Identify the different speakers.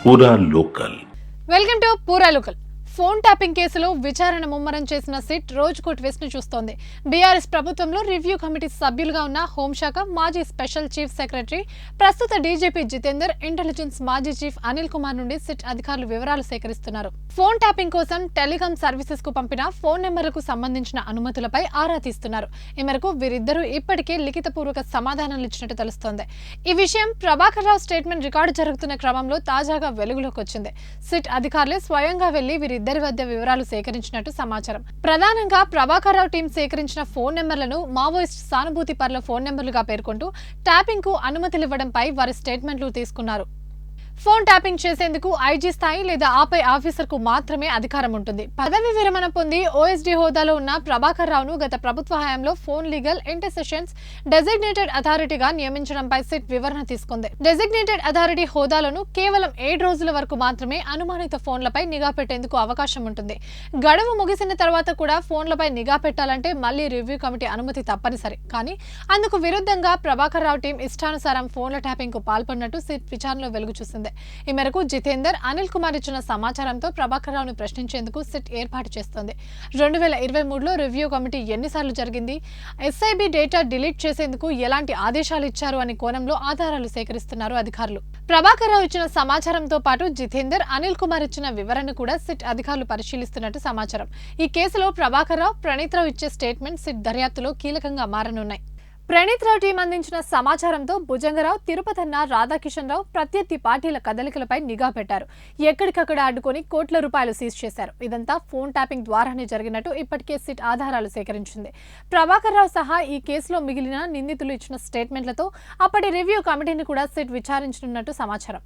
Speaker 1: పూరా local.
Speaker 2: Welcome to పూరా local. Phone tapping కేసులో విచారణ ముమ్మరం చేసిన సిట్ రోజుకో ట్విస్ట్ ను చూస్తోంది. బీఆర్ఎస్ ప్రభుత్వంలో రివ్యూ కమిటీ సభ్యులుగా ఉన్న హోంశాఖ మాజీ స్పెషల్ చీఫ్ సెక్రటరీ, ప్రస్తుత డీజీపీ జితేందర్, ఇంటెలిజెన్స్ మాజీ చీఫ్ అనిల్ కుమార్ నుండి సిట్ అధికారులు వివరాలు సేకరిస్తున్నారు. ఫోన్ ట్యాపింగ్ కోసం టెలికాం సర్వీసెస్ కు పంపిన ఫోన్ నెంబర్లకు సంబంధించిన అనుమతులపై ఆరా తీస్తున్నారు. ఈ మేరకు వీరిద్దరూ ఇప్పటికే లిఖితపూర్వక సమాధానాలు ఇచ్చినట్టు తెలుస్తోంది. ఈ విషయం ప్రభాకర్ రావు స్టేట్మెంట్ రికార్డు జరుగుతున్న క్రమంలో తాజాగా వెలుగులోకి వచ్చింది. సిట్ అధికారులే స్వయంగా వెళ్లి వీరిద్దరి వద్ద వివరాలు సేకరించినట్టు సమాచారం. ప్రధానంగా ప్రభాకర్ రావు టీం సేకరించిన ఫోన్ నెంబర్లను మావోయిస్ట్ సానుభూతి పరుల ఫోన్ నెంబర్లుగా పేర్కొంటూ ట్యాపింగ్ కు అనుమతులివ్వడంపై వారి స్టేట్మెంట్లు తీసుకున్నారు. ఫోన్ ట్యాపింగ్ చేసేందుకు ఐజీ స్థాయి లేదా ఆపై ఆఫీసర్ కు మాత్రమే అధికారం ఉంటుంది. పదవి విరమణ పొంది ఓఎస్డీ హోదాలో ఉన్న ప్రభాకర్ రావును గత ప్రభుత్వ హయాంలో ఫోన్ లీగల్ ఇంటర్సెషన్స్ డెసిగ్నేటెడ్ అథారిటీగా నియమించడంపై సిట్ వివరణ తీసుకుంది. డెసిగ్నేటెడ్ అథారిటీ హోదాలోను కేవలం 7 రోజుల వరకు మాత్రమే అనుమానిత ఫోన్లపై నిఘా పెట్టేందుకు అవకాశం ఉంటుంది. గడువు ముగిసిన తర్వాత కూడా ఫోన్లపై నిఘా పెట్టాలంటే మళ్లీ రివ్యూ కమిటీ అనుమతి తప్పనిసరి. కానీ అందుకు విరుద్ధంగా ప్రభాకర్ రావు టీం ఇష్టానుసారం ఫోన్ల ట్యాపింగ్ కు పాల్పడినట్టు సిట్ విచారణలో వెలుగు చూసింది. ఈ మేరకు జితేందర్, అనిల్ కుమార్ ఇచ్చిన సమాచారంతో ప్రభాకర్ రావును ప్రశ్నించేందుకు సిట్ ఏర్పాటు చేస్తోంది. 2023లో రివ్యూ కమిటీ ఎన్నిసార్లు జరిగింది, ఎస్ఐబి డేటా డిలీట్ చేసేందుకు ఎలాంటి ఆదేశాలు ఇచ్చారు అనే కోణంలో ఆధారాలు సేకరిస్తున్నారు అధికారులు. ప్రభాకర్ రావు ఇచ్చిన సమాచారంతో పాటు జితేందర్, అనిల్ కుమార్ ఇచ్చిన వివరణ కూడా సిట్ అధికారులు పరిశీలిస్తున్నట్టు సమాచారం. ఈ కేసులో ప్రభాకర్ రావు, ప్రణీత్ రావు ఇచ్చే స్టేట్మెంట్ సిట్ దర్యాప్తులో కీలకంగా మారనున్నాయి. ప్రణీత్ రావు టీం అందించిన సమాచారంతో భుజంగరావు, తిరుపతన్న, రాధాకిషన్ రావు ప్రత్యర్థి పార్టీల కదలికలపై నిఘా పెట్టారు. ఎక్కడికక్కడ అడ్డుకొని కోట్ల రూపాయలు సీజ్ చేశారు. ఇదంతా ఫోన్ ట్యాపింగ్ ద్వారానే జరిగినట్టు ఇప్పటికే సిట్ ఆధారాలు సేకరించింది. ప్రభాకర్ రావు సహా ఈ కేసులో మిగిలిన నిందితులు ఇచ్చిన స్టేట్మెంట్లతో అప్పటి రివ్యూ కమిటీని కూడా సిట్ విచారించనున్నట్టు సమాచారం.